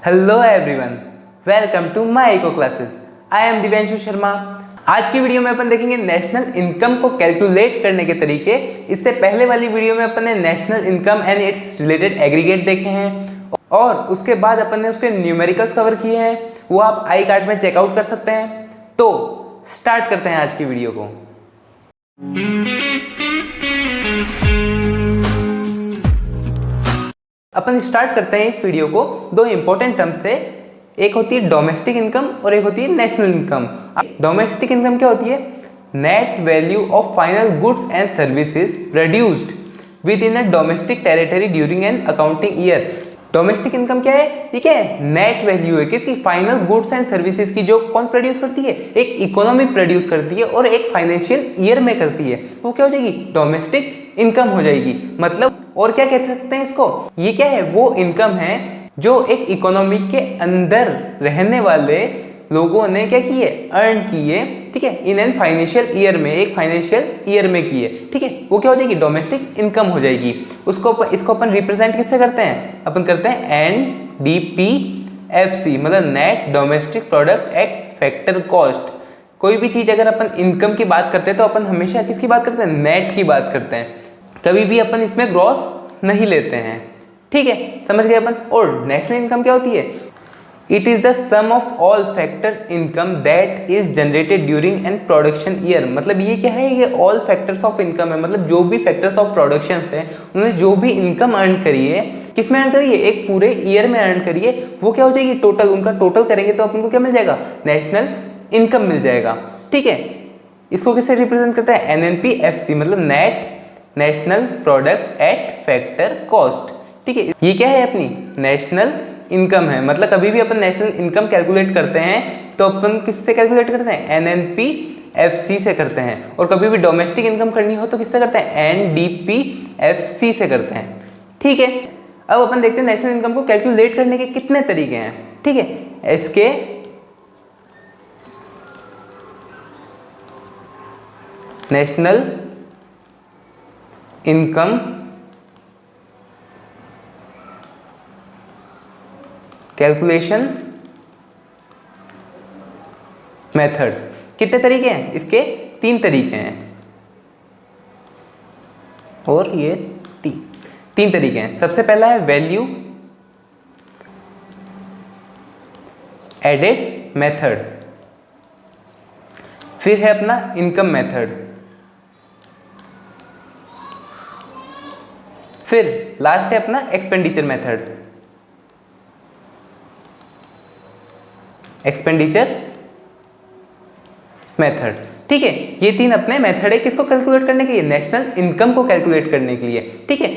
Hello everyone, welcome to my eco classes. I am Divyanshu Sharma. आज की video में अपन देखेंगे नेशनल इनकम को कैलकुलेट करने के तरीके। इससे पहले वाली वीडियो में अपन ने national income and it's related aggregate देखे हैं और उसके बाद अपन ने उसके न्यूमेरिकल्स कवर किए हैं, वो आप आई कार्ड में चेकआउट कर सकते हैं। तो स्टार्ट करते हैं आज की वीडियो को। अपन स्टार्ट करते हैं इस वीडियो को दो इंपॉर्टेंट टर्म से। एक होती है डोमेस्टिक इनकम और एक होती है नेशनल इनकम। डोमेस्टिक इनकम क्या होती है? Net value of final goods and services produced within a domestic territory during an accounting year. Domestic income क्या है? ये क्या है? नेट वैल्यू है किसकी? फाइनल गुड्स एंड सर्विसेज की। जो कौन प्रोड्यूस करती है? एक इकोनॉमी प्रोड्यूस करती है और एक फाइनेंशियल ईयर में करती है। वो क्या हो जाएगी? डोमेस्टिक इनकम हो जाएगी। मतलब और क्या कह सकते हैं इसको? ये क्या है? वो इनकम है जो एक इकोनॉमी के अंदर रहने वाले लोगों ने क्या की है? अर्न की है, ठीक है, इन एन फाइनेंशियल ईयर में, एक फाइनेंशियल ईयर में की है, ठीक है। वो क्या हो जाएगी? डोमेस्टिक इनकम हो जाएगी। इसको अपन रिप्रेजेंट किससे करते हैं? अपन करते हैं NDPFC, मतलब net domestic product eight factor cost. कोई भी चीज अगर अपन इनकम की बात करते हैं तो अपन हमेशा किसकी बात करते हैं? नेट की बात करते हैं। कभी भी अपन इसमें ग्रॉस नहीं लेते हैं, ठीक है, समझ गए अपन। और नेशनल इनकम क्या होती है? It is the sum of all factor income that is generated during an production year. मतलब ये क्या है? ये ऑल फैक्टर्स ऑफ इनकम है। मतलब जो भी फैक्टर्स ऑफ प्रोडक्शन है, उन्होंने जो भी इनकम अर्न करी है, किस में अर्न करी है? एक पूरे ईयर में अर्न करी है। वो क्या हो जाएगी? टोटल। उनका टोटल करेंगे तो अपन को क्या मिल जाएगा? नेशनल इनकम मिल जाएगा, ठीक है। इसको किससे रिप्रेजेंट करता है? NNPFC, मतलब net national product at factor cost, ठीक है। ये क्या है? अपनी नेशनल इनकम है। मतलब कभी भी अपन नेशनल इनकम कैलकुलेट करते हैं तो अपन किससे कैलकुलेट करते हैं? NNPFC से करते हैं। और कभी भी डोमेस्टिक इनकम करनी हो तो किससे करते हैं? NDPFC से करते हैं, ठीक है। अब अपन देखते हैं नेशनल इनकम को कैलकुलेट करने के कितने तरीके हैं, ठीक है। इसके नेशनल इनकम कैलकुलेशन मेथड्स। कितने तरीके हैं इसके? 3 तरीके हैं। और ये तीन तरीके हैं। सबसे पहला है वैल्यू एडेड मेथड, फिर है अपना इनकम मेथड, फिर लास्ट है अपना एक्सपेंडिचर मेथड। एक्सपेंडिचर मेथड, ठीक है। ये 3 अपने मेथड है किसको कैलकुलेट करने के लिए? नेशनल इनकम को कैलकुलेट करने के लिए, ठीक है।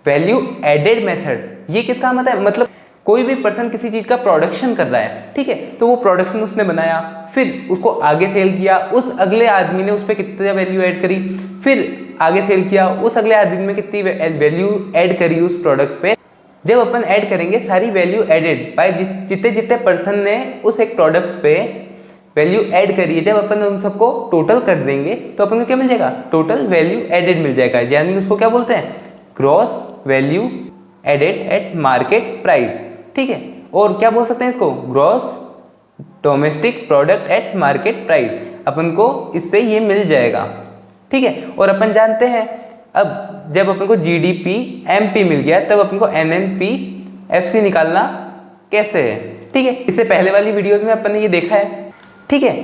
वैल्यू एडेड मेथड, ये किसका मतलब कोई भी पर्सन किसी चीज का प्रोडक्शन कर रहा है, ठीक है, तो वो प्रोडक्शन उसने बनाया, फिर उसको आगे सेल किया, उस अगले आदमी ने उस पर कितनी वैल्यू ऐड करी, फिर आगे सेल किया, उस अगले आदमी में कितनी वैल्यू ऐड करी उस प्रोडक्ट पे। जब अपन ऐड करेंगे सारी वैल्यू एडेड बाय जितने जितने पर्सन ने उस एक प्रोडक्ट पे वैल्यू ऐड करी है, जब अपन उन सबको टोटल कर देंगे तो अपन को क्या मिल जाएगा? टोटल वैल्यू एडेड मिल जाएगा। यानी उसको क्या बोलते हैं? Gross value added at market price, ठीक है। और क्या बोल सकते हैं इसको? Gross domestic product at market price. अपन को इससे ये मिल जाएगा, ठीक है। और अपन जानते हैं अब जब अपन को GDP MP मिल गया तब अपन को NNPFC निकालना कैसे है, ठीक है। इससे पहले वाली वीडियोस में अपन ने ये देखा है, ठीक है।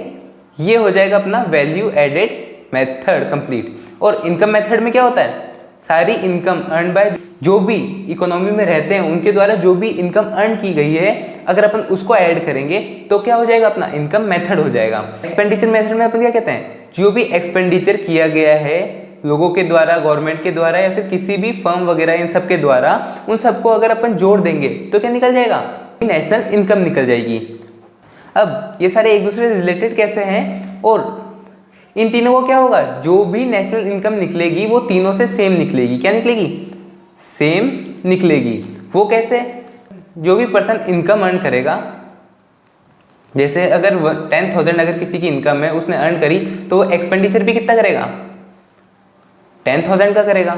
ये हो जाएगा अपना वैल्यू एडेड मेथड कंप्लीट। और इनकम मेथड में क्या होता है? सारी इनकम अर्न बाय जो भी इकोनॉमी में रहते हैं उनके द्वारा जो भी इनकम अर्न की गई है, अगर अपन उसको ऐड करेंगे तो क्या हो जाएगा? अपना इनकम मेथड हो जाएगा। एक्सपेंडिचर मेथड में अपन क्या कहते हैं? जो भी एक्सपेंडिचर किया गया है लोगों के द्वारा, गवर्नमेंट के द्वारा या फिर किसी भी फर्म वगैरह, इन सब के द्वारा, उन सबको अगर अपन जोड़ देंगे तो क्या निकल जाएगा? नेशनल इनकम निकल जाएगी। अब ये सारे एक दूसरे से रिलेटेड कैसे हैं? और इन तीनों को क्या होगा? जो भी नेशनल इनकम निकलेगी वो तीनों से सेम निकलेगी। क्या निकलेगी? सेम निकलेगी। वो कैसे? जो भी पर्सन इनकम अर्न करेगा, जैसे अगर 10,000 अगर किसी की इनकम है, उसने अर्न करी, तो वो एक्सपेंडिचर भी कितना करेगा? 10,000 का करेगा,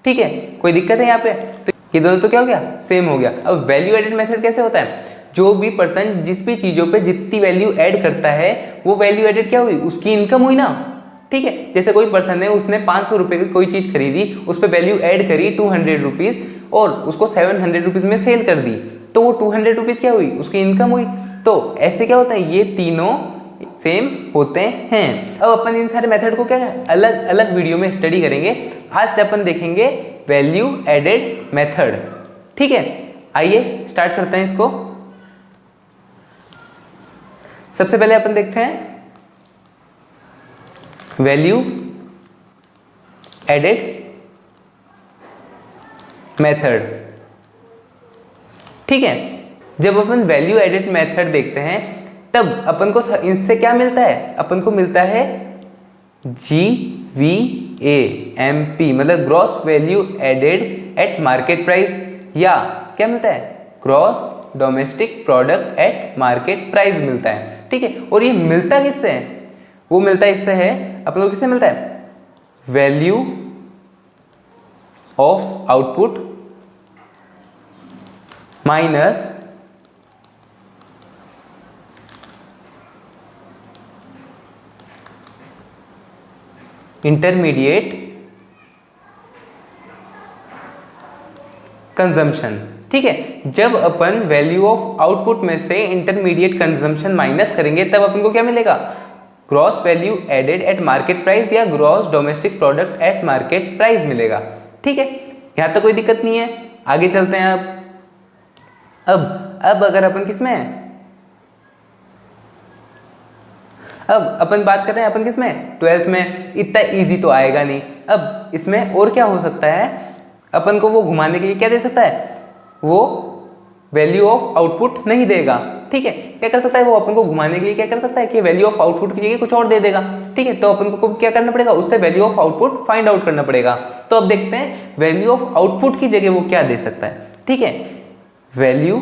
ठीक है। कोई दिक्कत है यहाँ पे? तो ये दोनों तो क्या हो गया? सेम हो गया। अब वैल्यू एडेड मेथड कैसे होता है? जो भी पर्सन जिस भी चीज़ों पे जितनी वैल्यू ऐड करता है वो वैल्यू एडेड क्या हुई, उसकी इनकम हुई ना। ठीक है, जैसे कोई पर्सन है उसने 500 रुपये की कोई चीज़ खरीदी, उस पर वैल्यू ऐड करी 200 रुपीज़ और उसको 700 रुपीज़ में सेल कर दी, तो वो 200 रुपीज़ क्या हुई, उसकी इनकम हुई। तो ऐसे क्या होता है, ये तीनों सेम होते हैं। अब अपन इन सारे मेथड को क्या अलग अलग वीडियो में स्टडी करेंगे। आज अपन देखेंगे वैल्यू एडेड मेथड। ठीक है, आइए स्टार्ट करते हैं इसको। सबसे पहले अपन देखते हैं वैल्यू एडेड मेथड। ठीक है, जब अपन वैल्यू एडेड मेथड देखते हैं तब अपन को इससे क्या मिलता है, अपन को मिलता है GVAMP, मतलब gross value added at market price, या क्या मिलता है, gross domestic product at market price मिलता है। ठीक है, और ये मिलता किससे है, वो मिलता है इससे है, अपन को किससे मिलता है, value of output minus intermediate consumption. ठीक है, जब अपन वैल्यू ऑफ आउटपुट में से इंटरमीडिएट कंजम्पशन माइनस करेंगे तब अपन को क्या मिलेगा, gross value added at market price या gross domestic product at market price मिलेगा। ठीक है, यहां तक कोई दिक्कत नहीं है, आगे चलते हैं। अब अगर अपन किसमें है, अब अपन बात कर रहे हैं अपन किसमें, 12th में। इतना इजी तो आएगा नहीं। अब इसमें और क्या हो सकता है, अपन को वो घुमाने के लिए क्या दे सकता है, वो वैल्यू ऑफ आउटपुट नहीं देगा। ठीक है, क्या कर सकता है वो अपन को घुमाने के लिए क्या कर सकता है कि वैल्यू ऑफ आउटपुट की जगह कुछ और दे देगा। ठीक है, तो अपन को क्या करना पड़ेगा, उससे value of output find out करना पड़ेगा। तो अब देखते हैं वैल्यू ऑफ आउटपुट की जगह वो क्या दे सकता है। ठीक है, value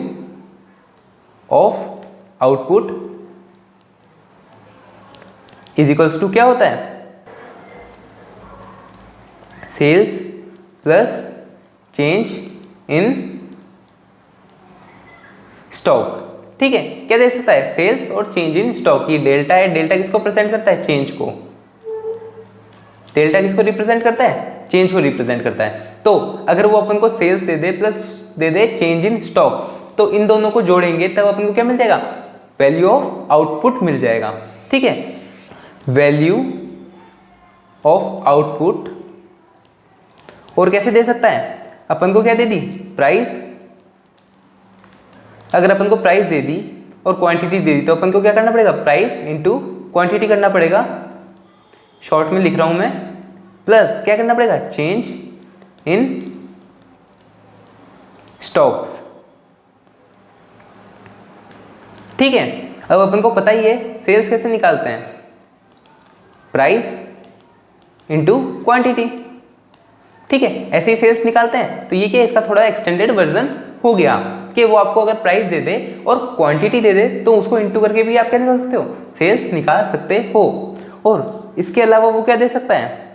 of output is equals to क्या होता है, sales plus change in stock. ठीक है, क्या दे सकता है, सेल्स और चेंज इन स्टॉक। ये डेल्टा है, डेल्टा किसको प्रेजेंट करता है, चेंज को। डेल्टा किसको रिप्रेजेंट करता है, चेंज को रिप्रेजेंट करता है। तो अगर वो अपन को सेल्स दे दे प्लस दे दे चेंज इन स्टॉक, तो इन दोनों को जोड़ेंगे तब अपन को क्या मिल जाएगा, वैल्यू ऑफ आउटपुट मिल जाएगा। ठीक है, वैल्यू ऑफ आउटपुट और कैसे दे सकता है, अपन को क्या दे दी, प्राइस। अगर अपन को प्राइस दे दी और क्वांटिटी दे दी तो अपन को क्या करना पड़ेगा, प्राइस इंटू क्वांटिटी करना पड़ेगा, शॉर्ट में लिख रहा हूं मैं, प्लस क्या करना पड़ेगा, चेंज इन स्टॉक्स। ठीक है, अब अपन को पता ही है सेल्स कैसे निकालते हैं, प्राइस इंटू क्वांटिटी। ठीक है, ऐसे ही सेल्स निकालते हैं। तो ये क्या, इसका थोड़ा एक्सटेंडेड वर्जन हो गया कि वो आपको अगर प्राइस दे दे और क्वांटिटी दे दे तो उसको इंटू करके भी आप क्या निकाल सकते हो, सेल्स निकाल सकते हो। और इसके अलावा वो क्या दे सकता है,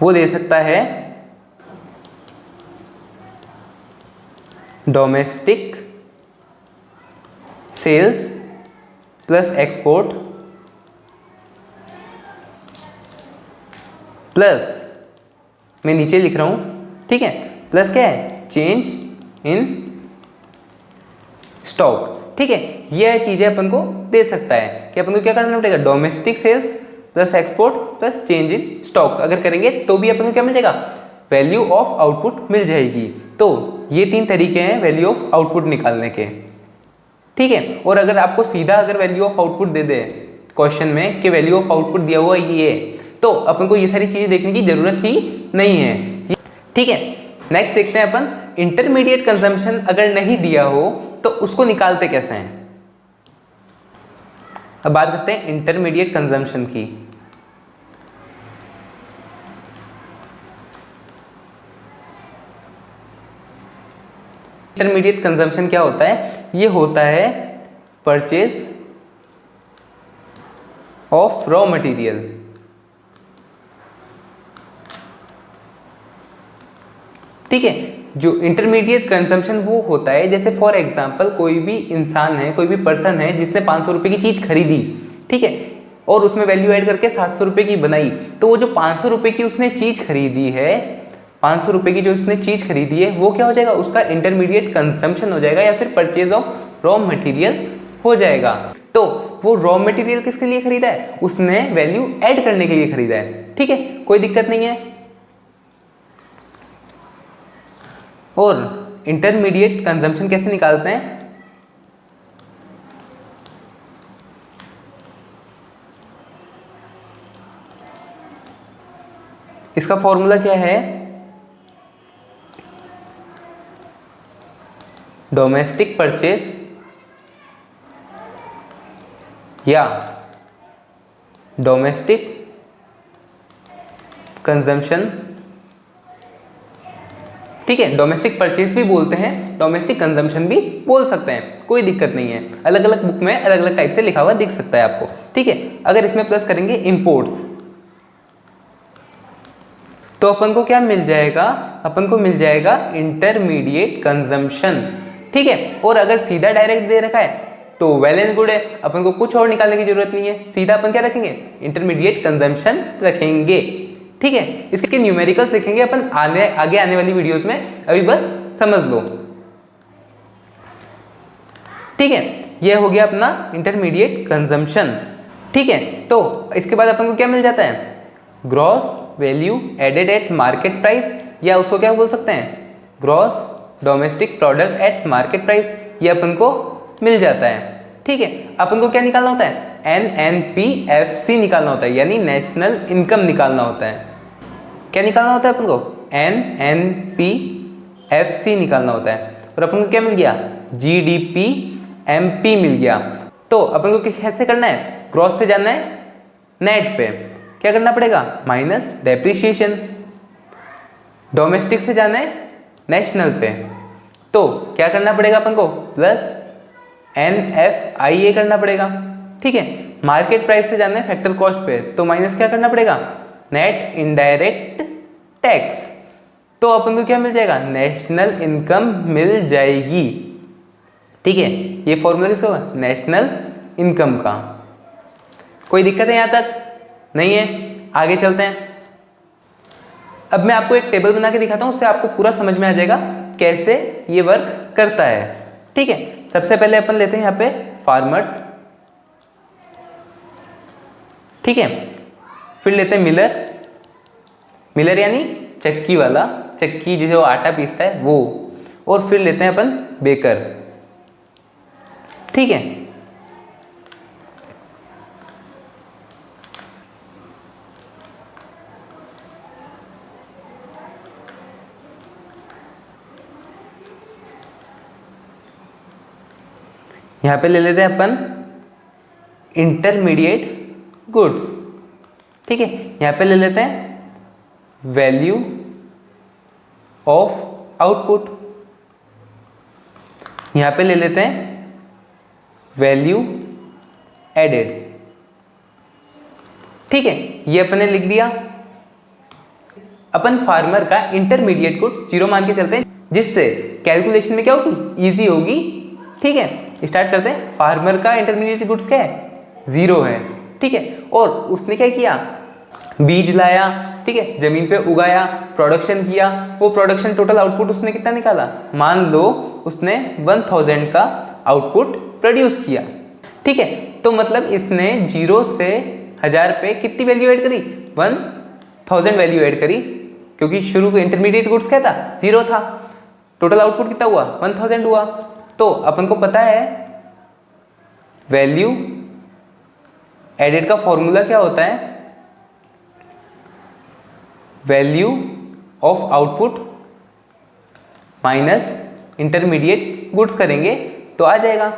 वो दे सकता है domestic sales plus export plus, मैं नीचे लिख रहा हूं, ठीक है, प्लस क्या है, चेंज इन स्टॉक। ठीक है, ये चीजें अपन को दे सकता है कि अपन को क्या करना पड़ेगा, domestic sales plus export plus change in stock अगर करेंगे तो भी अपन को क्या मिल जाएगा, वैल्यू ऑफ आउटपुट मिल जाएगी। तो ये तीन तरीके हैं वैल्यू ऑफ आउटपुट निकालने के। ठीक है, और अगर आपको सीधा अगर value of output they they question में कि वैल्यू ऑफ आउटपुट दिया हुआ ये, तो अपन को ये सारी चीजें देखने की जरूरत ही नहीं है। ठीक है, नेक्स्ट देखते हैं अपन इंटरमीडिएट कंजम्पशन अगर नहीं दिया हो तो उसको निकालते कैसे हैं। अब बात करते हैं इंटरमीडिएट कंजम्पशन की। इंटरमीडिएट कंजम्पशन क्या होता है, ये होता है परचेज ऑफ रॉ मटेरियल ठीक है। जो इंटरमीडिएट कंजम्पशन वो होता है, जैसे फॉर एग्जांपल कोई भी इंसान है, कोई भी पर्सन है जिसने 500 रुपये की चीज़ खरीदी, ठीक है, और उसमें वैल्यू ऐड करके 700 रुपये की बनाई, तो वो जो 500 रुपये की उसने चीज़ खरीदी है, 500 रुपये की जो उसने चीज़ खरीदी है, वो क्या हो जाएगा, उसका इंटरमीडिएट कंजम्पशन हो जाएगा या फिर परचेज ऑफ रॉ मटेरियल हो जाएगा। तो वो रॉ मटेरियल किसके लिए खरीदा है, उसने वैल्यू ऐड करने के लिए खरीदा है, ठीक है, कोई दिक्कत नहीं है। और इंटरमीडिएट कंजम्पशन कैसे निकालते हैं, इसका फॉर्मूला क्या है, डोमेस्टिक परचेज या डोमेस्टिक कंजम्पशन, ठीक है, डोमेस्टिक परचेज भी बोलते हैं, डोमेस्टिक कंजम्पशन भी बोल सकते हैं, कोई दिक्कत नहीं है, अलग अलग बुक में अलग अलग टाइप से लिखा हुआ दिख सकता है आपको, ठीक है। अगर इसमें प्लस करेंगे इंपोर्ट्स, तो अपन को क्या मिल जाएगा, अपन को मिल जाएगा इंटरमीडिएट कंजम्पशन, ठीक है। और अगर सीधा डायरेक्ट दे रखा है तो वेल एंड गुड है, अपन को कुछ और निकालने की जरूरत नहीं है, सीधा अपन क्या रखेंगे, इंटरमीडिएट कंजम्पशन रखेंगे, ठीक है। इसके न्यूमेरिकल्स देखेंगे अपन आगे आने वाली वीडियोस में, अभी बस समझ लो, ठीक है। यह हो गया अपना इंटरमीडिएट कंजम्पशन, ठीक है। तो इसके बाद अपन को क्या मिल जाता है, gross value added at market price, या उसको क्या बोल सकते हैं, gross domestic product at market price, ये अपन को मिल जाता है, ठीक है। अपन को क्या निकालना होता है, NNPFC निकालना होता है, यानी नेशनल इनकम निकालना होता है। क्या निकालना होता है अपन को, NNPFC निकालना होता है। और अपन को क्या मिल गया, GDP-MP मिल गया। तो अपन को कैसे करना है, ग्रॉस से जाना है नेट पे, क्या करना पड़ेगा, माइनस डेप्रिसिएशन, डोमेस्टिक से जाना है नेशनल पे, तो क्या करना पड़ेगा अपन को, प्लस NFIA करना पड़ेगा, ठीक है। मार्केट प्राइस से जाना है फैक्टर कॉस्ट पे, तो माइनस क्या करना पड़ेगा, नेट इनडायरेक्ट टैक्स, तो अपन को क्या मिल जाएगा, नेशनल इनकम मिल जाएगी, ठीक है। ये फॉर्मूला किसका होगा, नेशनल इनकम का। कोई दिक्कत है यहाँ तक, नहीं है, आगे चलते हैं। अब मैं आपको एक टेबल बना के दिखाता हूँ, उससे आपको पूरा समझ में आ जाएगा कैसे ये वर्क करता है, ठीक है। सबसे पहले अपन लेते हैं यहाँ पे फार्मर्स, ठीक है, फिर लेते हैं मिलर, मिलर यानी चक्की वाला, चक्की जिसे वो आटा पीसता है वो, और फिर लेते हैं अपन बेकर, ठीक है। यहाँ पे ले लेते हैं अपन इंटरमीडिएट गुड्स, ठीक है। यहाँ पे ले लेते हैं वैल्यू ऑफ आउटपुट, यहाँ पे ले लेते हैं वैल्यू एडेड, ठीक है। ये अपन ने लिख दिया। अपन फार्मर का इंटरमीडिएट गुड्स जीरो मान के चलते हैं, जिससे कैलकुलेशन में क्या होगी, इजी होगी, ठीक है। स्टार्ट करते हैं। फार्मर का इंटरमीडिएट गुड्स क्या है, जीरो है, ठीक है। और उसने क्या किया, बीज लाया, ठीक है, जमीन पे उगाया, प्रोडक्शन किया, वो प्रोडक्शन टोटल आउटपुट उसने कितना निकाला, मान लो उसने 1000 का आउटपुट प्रोड्यूस किया, ठीक है। तो मतलब इसने 0 से 1000 पे कितनी वैल्यू ऐड करी, 1000 वैल्यू ऐड करी, क्योंकि शुरू के इंटरमीडिएट गुड्स क्या था, 0 था। टोटल आउटपुट कितना हुआ, 1000 हुआ। तो अपन को पता है वैल्यू एडेड का फॉर्मूला क्या होता है, value of output minus intermediate goods करेंगे तो आ जाएगा।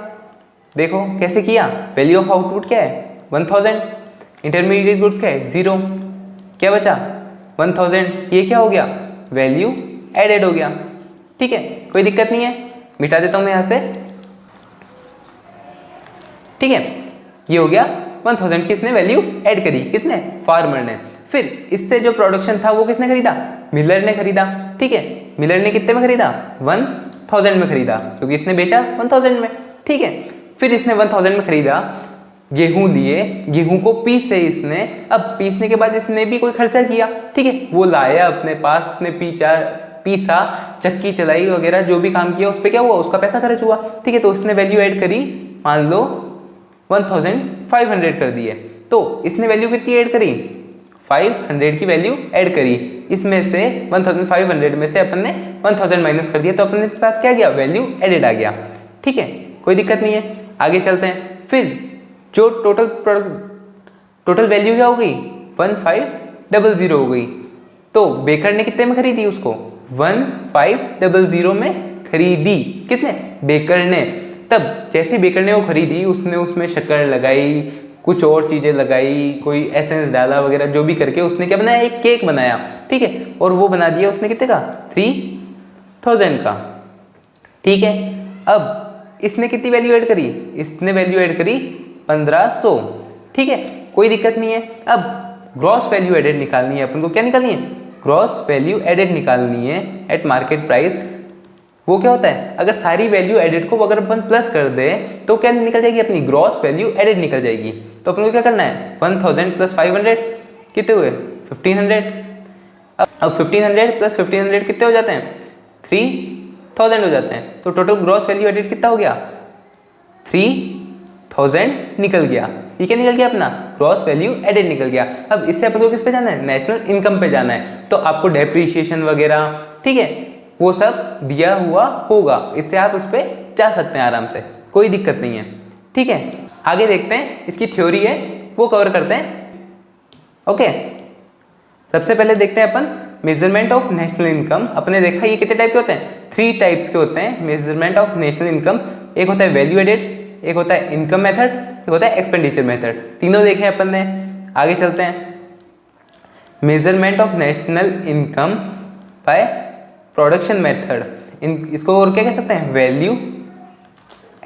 देखो कैसे किया, वैल्यू ऑफ आउटपुट क्या है 1000, इंटरमीडिएट गुड्स क्या है 0, क्या बचा 1000, ये क्या हो गया, वैल्यू एडेड हो गया, ठीक है। कोई दिक्कत नहीं है, मिटा देता हूं मैं यहां से, ठीक है। ये हो गया 1000 की इसने वैल्यू ऐड करी, किसने, फार्मर ने। फिर इससे जो प्रोडक्शन था वो किसने खरीदा, मिलर ने खरीदा, ठीक है। मिलर ने कितने में खरीदा? 1000 में खरीदा, क्योंकि इसने बेचा 1000 में, ठीक है। फिर इसने 1000 में खरीदा, गेहूं लिए, गेहूं को पीसे इसने, अब पीसने के बाद इसने भी कोई खर्चा किया, ठीक है, वो लाया अपने पास, उसने पीसा, चक्की चलाई वगैरह, जो भी काम किया उस पर क्या हुआ, उसका पैसा खर्च हुआ, ठीक है। तो उसने वैल्यू ऐड करी, मान लो 1500 कर दिए, तो इसने वैल्यू कितनी ऐड करी? 500 की वैल्यू ऐड करी। इसमें से 1500 में से अपन ने 1000 माइनस कर दिया, तो अपने पास क्या गया? वैल्यू एडेड आ गया, ठीक है, कोई दिक्कत नहीं है। आगे चलते हैं। फिर जो टोटल वैल्यू क्या हो गई? 1500 हो गई। तो बेकर ने कितने में खरीदी उसको? 1500 में खरीदी। किसने? बेकर ने। तब जैसे बेकर ने वो खरीदी, उसने उसमें शक्कर लगाई, कुछ और चीज़ें लगाई, कोई एसेंस डाला वगैरह, जो भी करके उसने क्या बनाया? एक केक बनाया, ठीक है। और वो बना दिया उसने कितने का? 3000 का, ठीक है। अब इसने कितनी वैल्यू ऐड करी? इसने वैल्यू ऐड करी 1500, ठीक है, कोई दिक्कत नहीं है। अब ग्रॉस वैल्यू एडेड निकालनी है अपन को। क्या निकालनी है? ग्रॉस वैल्यू एडेड निकालनी है एट मार्केट प्राइस। वो क्या होता है? अगर सारी वैल्यू एडेड को अगर अपन प्लस कर दे तो क्या निकल जाएगी? अपनी ग्रॉस वैल्यू एडेड निकल जाएगी। तो अपन को क्या करना है? 1000 प्लस 500 कितने हुए? 1500। अब 1500 प्लस 1500 कितने हो जाते हैं? 3000 हो जाते हैं। तो टोटल ग्रॉस वैल्यू एडेड कितना हो गया? 3000 निकल गया। ये क्या निकल गया? अपना ग्रॉस वैल्यू एडेड निकल गया। अब इससे अपन को किस पे जाना है? नेशनल इनकम पे जाना है। तो आपको डेप्रीशिएशन वगैरह, ठीक है, वो सब दिया हुआ होगा, इससे आप उस पर जा सकते हैं आराम से, कोई दिक्कत नहीं है, ठीक है। आगे देखते हैं, इसकी थ्योरी है वो कवर करते हैं। ओके, सबसे पहले देखते हैं अपन मेजरमेंट ऑफ नेशनल इनकम। अपने देखा ये कितने टाइप के होते हैं? 3 टाइप्स के होते हैं मेजरमेंट ऑफ नेशनल इनकम। एक होता है वैल्यू एडेड, एक होता है इनकम मेथड, एक होता है एक्सपेंडिचर मेथड। तीनों देखे अपन ने। आगे चलते हैं। Measurement of national income by production method, इसको और क्या कह सकते हैं? वैल्यू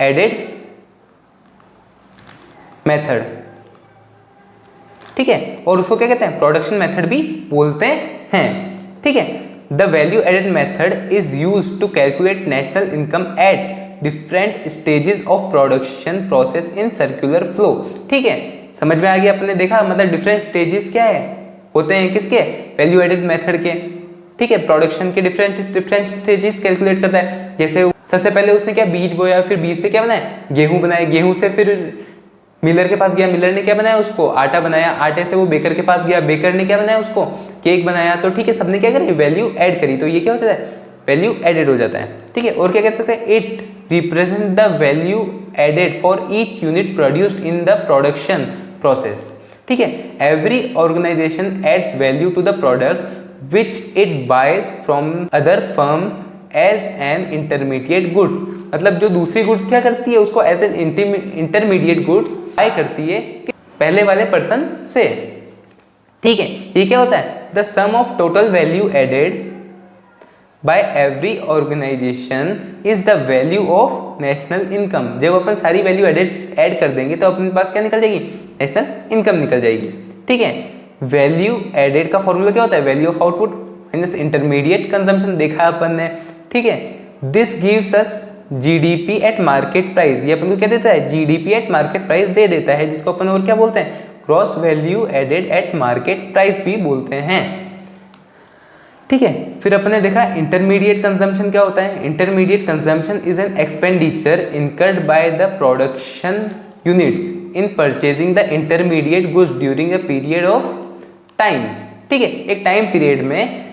एडेड मेथड, ठीक है, और उसको क्या कहते हैं? प्रोडक्शन मेथड भी बोलते हैं, ठीक है। The value added method is used to calculate national income at different stages of production process in circular flow, ठीक है। समझ में आ गया? अपने देखा मतलब डिफरेंट स्टेजेस क्या है होते हैं, किसके? वैल्यू एडेड मेथड के, ठीक है। प्रोडक्शन के डिफरेंट स्टेजेस कैलकुलेट करता है। जैसे सबसे पहले उसने क्या? बीज बोया, फिर बीज से क्या बनाया? गेहूं बनाया, गेहूं से फिर मिलर के पास गया, मिलर ने क्या बनाया? उसको आटा बनाया, आटे से वो बेकर के पास गया, बेकर ने क्या बनाया? उसको केक बनाया। तो ठीक है, सबने क्या करी? वैल्यू ऐड करी, तो ये क्या हो जाता है? वैल्यू एडेड हो जाता है, ठीक है। और क्या कहते हैं? It represent the value added for each unit produced in the production process, ठीक है। Every organization adds value to the product which it buys from other firms as an intermediate goods। मतलब जो दूसरी गुड्स क्या करती है? उसको as an intermediate goods buy करती है पहले वाले पर्सन से, ठीक है। ये क्या होता है? The sum of total value added by every organization is the value of national income. जब अपन सारी वैल्यू एडेड ऐड कर देंगे तो अपने पास क्या निकल जाएगी? नेशनल इनकम निकल जाएगी, ठीक है। वैल्यू एडेड का फॉर्मूला क्या होता है? Value of output minus intermediate consumption, देखा अपन ने, ठीक है। This gives us GDP at market price. ये अपन को क्या देता है? जीडीपी एट मार्केट प्राइस दे देता है, जिसको अपन और क्या बोलते हैं? Gross value added at market price भी बोलते हैं, ठीक है। फिर अपन ने देखा इंटरमीडिएट कंजम्पशन क्या होता है? Intermediate consumption is an expenditure incurred by the production units in purchasing the intermediate goods during a period of time, ठीक है। एक टाइम पीरियड में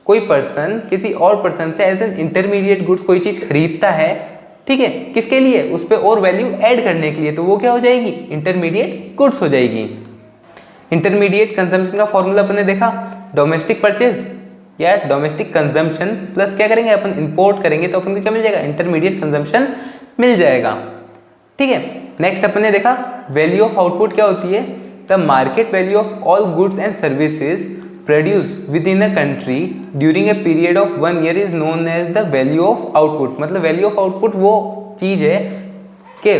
कोई पर्सन किसी और पर्सन से एज एन इंटरमीडिएट गुड्स कोई चीज खरीदता है, ठीक है, किसके लिए? उस पर और वैल्यू ऐड करने के लिए, तो वो क्या हो जाएगी? इंटरमीडिएट गुड्स हो जाएगी। इंटरमीडिएट कंजम्पशन का फॉर्मूला अपन ने देखा, डोमेस्टिक परचेज या डोमेस्टिक कंजम्पशन प्लस क्या करेंगे? अपन इंपोर्ट करेंगे तो अपन को क्या मिल जाएगा? इंटरमीडिएट कंजम्पशन मिल जाएगा, ठीक है। नेक्स्ट अपन ने देखा वैल्यू ऑफ आउटपुट क्या होती है? The market value of all goods and services produced within a country during a period of 1 year is known as the value of output. मतलब value of output वो चीज है कि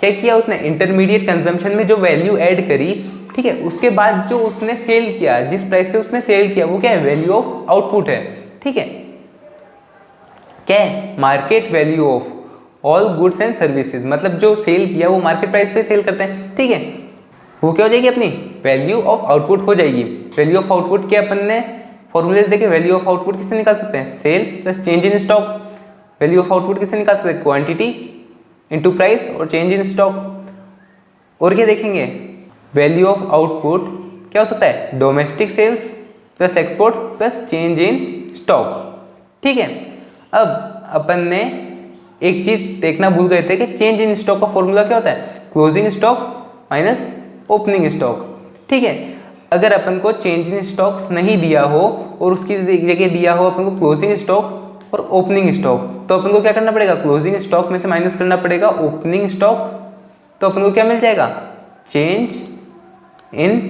क्या किया उसने? इंटरमीडिएट कंजम्पशन में जो वैल्यू ऐड करी, ठीक है, उसके बाद जो उसने सेल किया, जिस प्राइस पे उसने सेल किया, वो क्या है? वैल्यू ऑफ आउटपुट है, ठीक है। क्या है, market value of all goods and services, मतलब जो सेल किया वो मार्केट प्राइस पे सेल करते हैं, ठीक है। वो क्या हो जाएगी अपनी वैल्यू ऑफ आउटपुट हो जाएगी। वैल्यू ऑफ आउटपुट के अपन ने फॉर्मूलेज देखे, वैल्यू ऑफ आउटपुट किससे निकाल सकते हैं, sale plus change in stock. Value of output किससे निकाल सकते हैं, क्वांटिटी इनटू प्राइस और चेंज इन स्टॉक। और क्या देखेंगे, वैल्यू ऑफ आउटपुट क्या हो सकता है, domestic sales plus export plus change in stock, ठीक है। अब अपन ने एक चीज देखना भूल गए थे कि चेंज इन स्टॉक का फॉर्मूला क्या होता है, closing stock minus opening stock, ठीक है। अगर अपन को चेंज इन स्टॉक्स नहीं दिया हो और उसकी जगह दिया हो अपन को क्लोजिंग स्टॉक और ओपनिंग स्टॉक, तो अपन को क्या करना पड़ेगा, क्लोजिंग स्टॉक में से माइनस करना पड़ेगा ओपनिंग स्टॉक, तो अपन को क्या मिल जाएगा, चेंज इन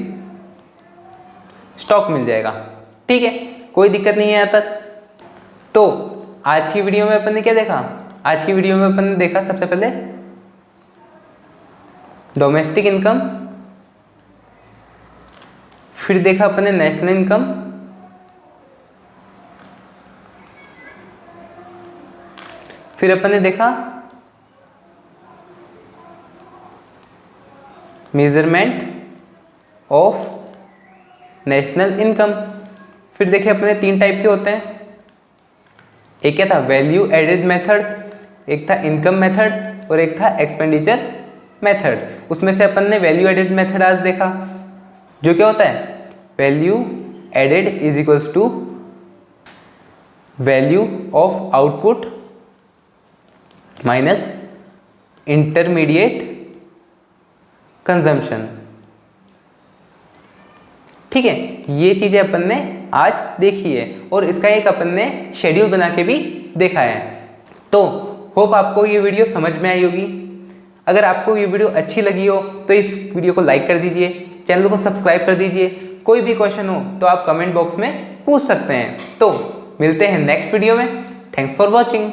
स्टॉक मिल जाएगा, ठीक है। कोई दिक्कत नहीं है यहाँ तक। तो आज की वीडियो में अपन ने क्या देखा, आज की वीडियो में अपन ने देखा सबसे पहले डोमेस्टिक इनकम, फिर देखा अपन ने नेशनल इनकम, फिर अपन ने देखा मेजरमेंट ऑफ नेशनल इनकम, फिर देखे अपने 3 टाइप के होते हैं, एक क्या था वैल्यू एडेड मेथड, एक था इनकम मेथड और एक था एक्सपेंडिचर मेथड। उसमें से अपन ने वैल्यू एडेड मेथड आज देखा, जो क्या होता है, value added is equals to value of output minus intermediate consumption, ठीक है। ये चीजें अपन ने आज देखी है और इसका एक अपन ने शेड्यूल बना के भी देखा है। तो होप आपको ये वीडियो समझ में आई होगी। अगर आपको ये वीडियो अच्छी लगी हो तो इस वीडियो को लाइक कर दीजिए, चैनल को सब्सक्राइब कर दीजिए। कोई भी क्वेश्चन हो तो आप कमेंट बॉक्स में पूछ सकते हैं। तो मिलते हैं नेक्स्ट वीडियो में। Thanks for watching.